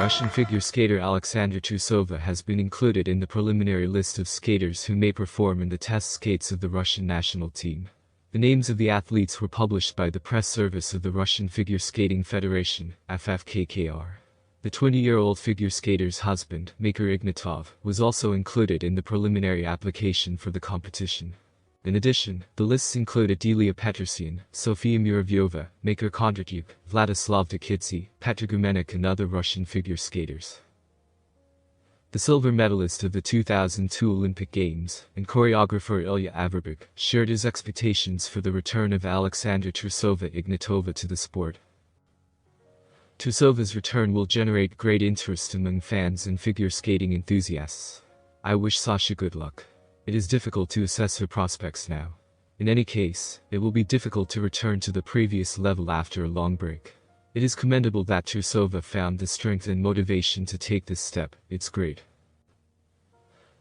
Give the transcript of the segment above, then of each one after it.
Russian figure skater Alexandra Trusova has been included in the preliminary list of skaters who may perform in the test skates of the Russian national team. The names of the athletes were published by the press service of the Russian Figure Skating Federation, FFKKR. The 20-year-old figure skater's husband, Maker Ignatov, was also included in the preliminary application for the competition. In addition, the lists included Delia Petrosyan, Sofia Muravyova, Maker Kondratyuk, Vladislav Dekidze, Petr Gumenik and other Russian figure skaters. The silver medalist of the 2002 Olympic Games and choreographer Ilya Averbakh shared his expectations for the return of Alexandra Trusova Ignatova to the sport. Trusova's return will generate great interest among fans and figure skating enthusiasts. I wish Sasha good luck. It is difficult to assess her prospects now. In any case, it will be difficult to return to the previous level after a long break. It is commendable that Trusova found the strength and motivation to take this step. It's great.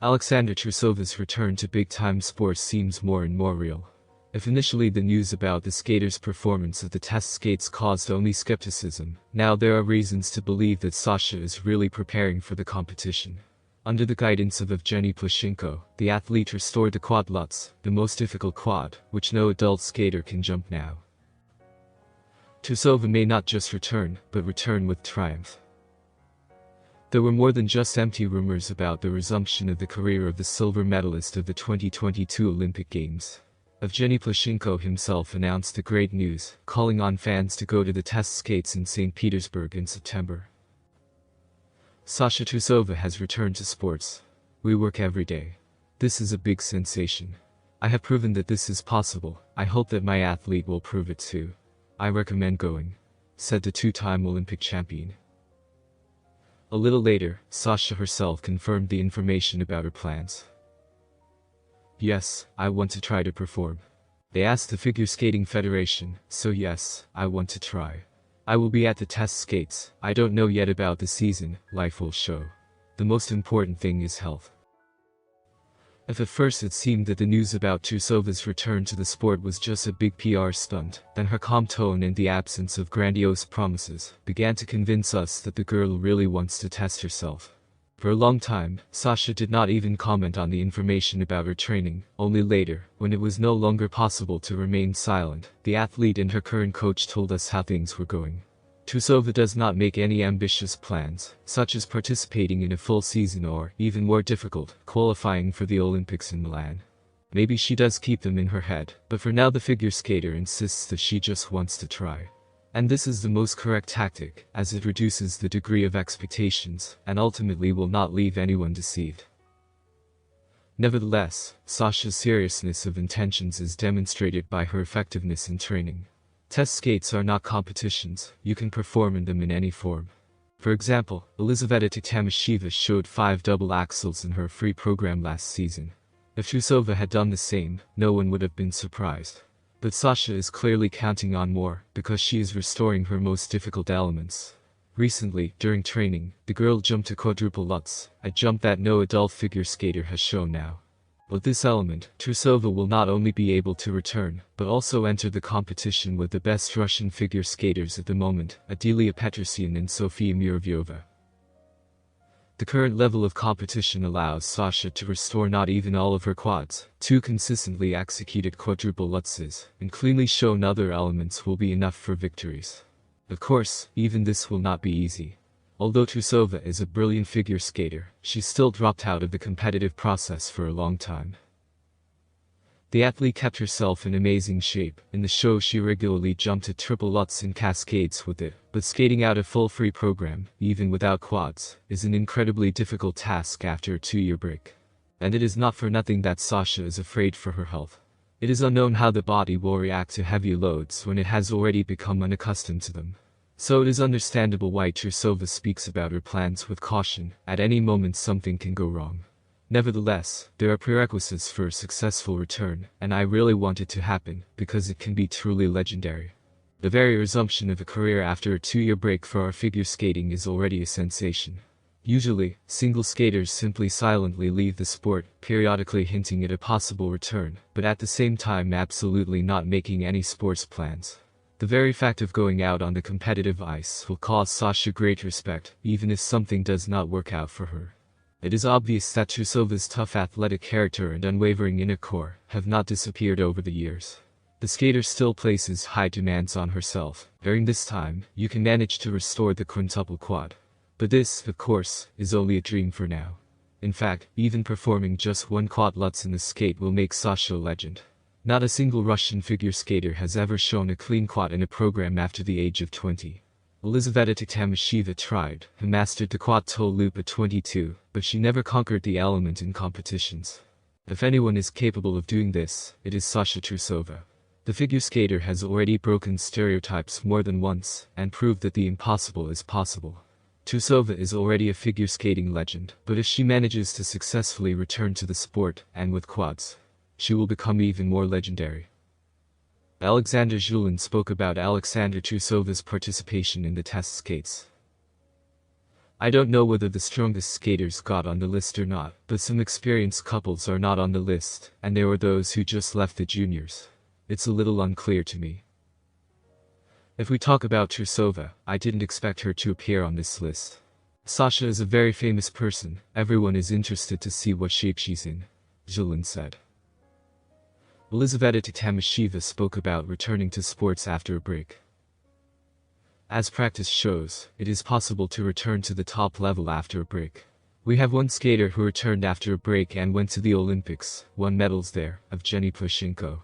Alexandra Trusova's return to big-time sports seems more and more real. If initially the news about the skater's performance at the test skates caused only skepticism, now there are reasons to believe that Sasha is really preparing for the competition. Under the guidance of Evgeny Plushenko, the athlete restored the quad lutz, the most difficult quad, which no adult skater can jump now. Trusova may not just return, but return with triumph. There were more than just empty rumors about the resumption of the career of the silver medalist of the 2022 Olympic Games. Evgeny Plushenko himself announced the great news, calling on fans to go to the test skates in St. Petersburg in September. Sasha Trusova has returned to sports. We work every day. This is a big sensation. I have proven that this is possible. I hope that my athlete will prove it too. I recommend going, said the two-time Olympic champion. A little later, Sasha herself confirmed the information about her plans. Yes, I want to try to perform. They asked the Figure Skating Federation, so yes, I want to try. I will be at the test skates. I don't know yet about the season, life will show. The most important thing is health. If at first it seemed that the news about Trusova's return to the sport was just a big PR stunt, then her calm tone and the absence of grandiose promises began to convince us that the girl really wants to test herself. For a long time, Sasha did not even comment on the information about her training. Only later, when it was no longer possible to remain silent, the athlete and her current coach told us how things were going. Trusova does not make any ambitious plans, such as participating in a full season or, even more difficult, qualifying for the Olympics in Milan. Maybe she does keep them in her head, but for now the figure skater insists that she just wants to try. And this is the most correct tactic, as it reduces the degree of expectations, and ultimately will not leave anyone deceived. Nevertheless, Sasha's seriousness of intentions is demonstrated by her effectiveness in training. Test skates are not competitions, you can perform in them in any form. For example, Elizaveta Titamasheva showed 5 double axels in her free program last season. If Trusova had done the same, no one would have been surprised. But Sasha is clearly counting on more, because she is restoring her most difficult elements. Recently, during training, the girl jumped a quadruple lutz, a jump that no adult figure skater has shown now. With this element, Trusova will not only be able to return, but also enter the competition with the best Russian figure skaters at the moment, Delia Petrosyan and Sofia Muravyova. The current level of competition allows Sasha to restore not even all of her quads. 2 consistently executed quadruple lutzes and cleanly shown other elements will be enough for victories. Of course, even this will not be easy. Although Trusova is a brilliant figure skater, she still dropped out of the competitive process for a long time. The athlete kept herself in amazing shape. In the show she regularly jumped a triple lutz in cascades with it, but skating out a full free program, even without quads, is an incredibly difficult task after a 2-year break. And it is not for nothing that Sasha is afraid for her health. It is unknown how the body will react to heavy loads when it has already become unaccustomed to them. So it is understandable why Trusova speaks about her plans with caution. At any moment something can go wrong. Nevertheless, there are prerequisites for a successful return, and I really want it to happen, because it can be truly legendary. The very resumption of a career after a 2-year break for our figure skating is already a sensation. Usually, single skaters simply silently leave the sport, periodically hinting at a possible return, but at the same time absolutely not making any sports plans. The very fact of going out on the competitive ice will cause Sasha great respect, even if something does not work out for her. It is obvious that Trusova's tough athletic character and unwavering inner core have not disappeared over the years. The skater still places high demands on herself. During this time, you can manage to restore the quintuple quad. But this, of course, is only a dream for now. In fact, even performing just one quad lutz in the skate will make Sasha a legend. Not a single Russian figure skater has ever shown a clean quad in a program after the age of 20. Elizaveta Tamasheva tried and mastered the quad toe loop at 22, but she never conquered the element in competitions. If anyone is capable of doing this, it is Sasha Trusova. The figure skater has already broken stereotypes more than once and proved that the impossible is possible. Trusova is already a figure skating legend, but if she manages to successfully return to the sport and with quads, she will become even more legendary. Alexander Zhulin spoke about Alexander Trusova's participation in the test skates. I don't know whether the strongest skaters got on the list or not, but some experienced couples are not on the list, and there were those who just left the juniors. It's a little unclear to me. If we talk about Trusova, I didn't expect her to appear on this list. Sasha is a very famous person, everyone is interested to see what shape she's in, Zhulin said. Elizaveta Tamasheva spoke about returning to sports after a break. As practice shows, it is possible to return to the top level after a break. We have one skater who returned after a break and went to the Olympics, won medals there, Evgeny Plushenko.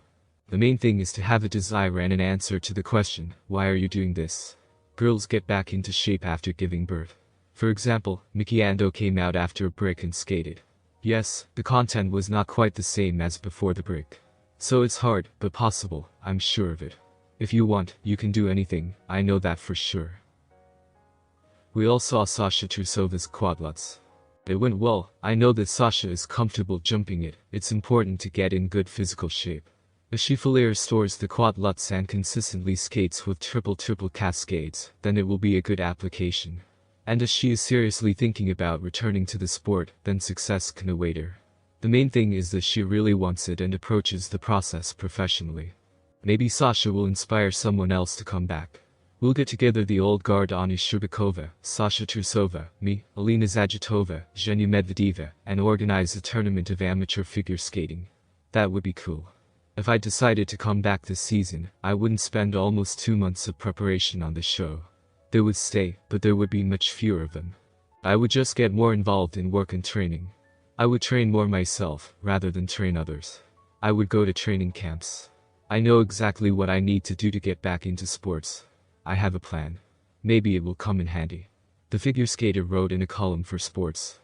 The main thing is to have a desire and an answer to the question, why are you doing this? Girls get back into shape after giving birth. For example, Miki Ando came out after a break and skated. Yes, the content was not quite the same as before the break. So it's hard, but possible, I'm sure of it. If you want, you can do anything, I know that for sure. We all saw Sasha Trusova's quad lutz. It went well. I know that Sasha is comfortable jumping it, it's important to get in good physical shape. If she fully restores the quad lutz and consistently skates with triple cascades, then it will be a good application. And if she is seriously thinking about returning to the sport, then success can await her. The main thing is that she really wants it and approaches the process professionally. Maybe Sasha will inspire someone else to come back. We'll get together the old guard Anya Shcherbakova, Sasha Trusova, me, Alina Zagitova, Zhenya Medvedeva, and organize a tournament of amateur figure skating. That would be cool. If I decided to come back this season, I wouldn't spend almost 2 months of preparation on the show. They would stay, but there would be much fewer of them. I would just get more involved in work and training. I would train more myself, rather than train others. I would go to training camps. I know exactly what I need to do to get back into sports. I have a plan. Maybe it will come in handy. The figure skater wrote in a column for Sports.